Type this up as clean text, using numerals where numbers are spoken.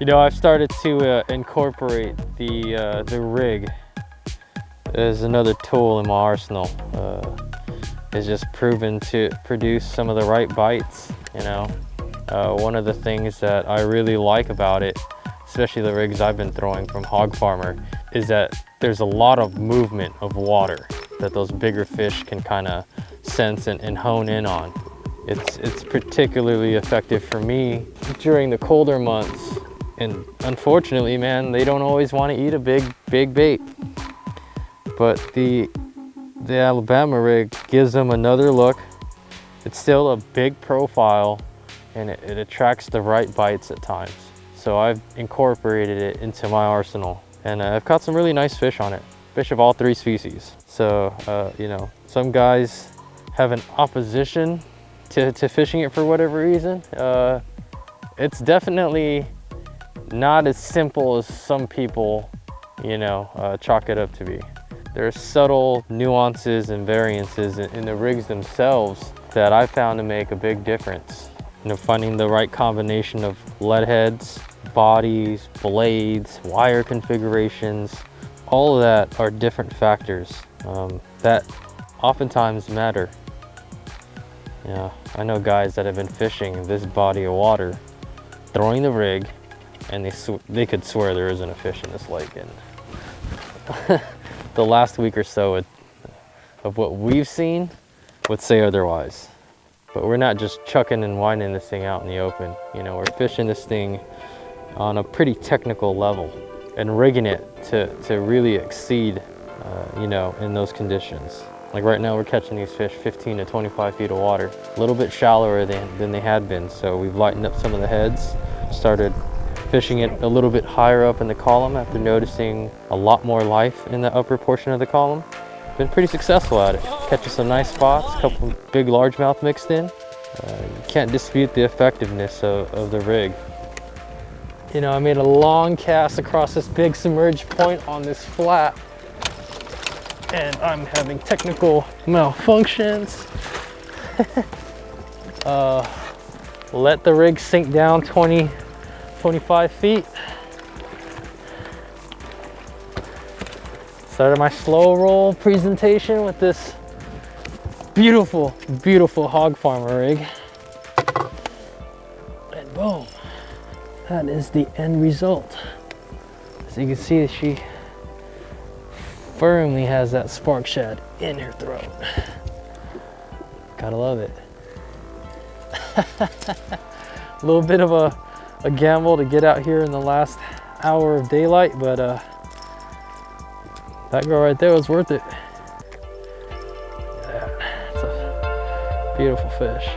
You know, I've started to incorporate the rig as another tool in my arsenal. It's just proven to produce some of the right bites, you know. One of the things that I really like about it, especially the rigs I've been throwing from Hog Farmer, is that there's a lot of movement of water that those bigger fish can kind of sense and hone in on. It's particularly effective for me during the colder months. And unfortunately, man, they don't always want to eat a big bait. But the Alabama rig gives them another look. It's still a big profile, and it attracts the right bites at times. So I've incorporated it into my arsenal, and I've caught some really nice fish on it. Fish of all three species. So, you know, some guys have an opposition to fishing it for whatever reason. It's definitely not as simple as some people, you know, chalk it up to be. There are subtle nuances and variances in the rigs themselves that I found to make a big difference. You know, finding the right combination of lead heads, bodies, blades, wire configurations, all of that are different factors that oftentimes matter. You know, I know guys that have been fishing this body of water, throwing the rig, and they could swear there isn't a fish in this lake. And the last week or so of what we've seen would say otherwise. But we're not just chucking and winding this thing out in the open. You know, we're fishing this thing on a pretty technical level and rigging it to really exceed, you know, in those conditions. Like right now we're catching these fish 15 to 25 feet of water, a little bit shallower than they had been. So we've lightened up some of the heads, started fishing it a little bit higher up in the column after noticing a lot more life in the upper portion of the column. Been pretty successful at it. Catching some nice spots, a couple big largemouth mixed in. You can't dispute the effectiveness of the rig. You know, I made a long cast across this big submerged point on this flat, and I'm having technical malfunctions. Let the rig sink down 25 feet. Started my slow roll presentation with this beautiful, beautiful Hog Farmer rig. And boom, that is the end result. As you can see, she firmly has that spark shad in her throat. Gotta love it. A little bit of a gamble to get out here in the last hour of daylight, but that girl right there was worth it. Yeah, it's a beautiful fish.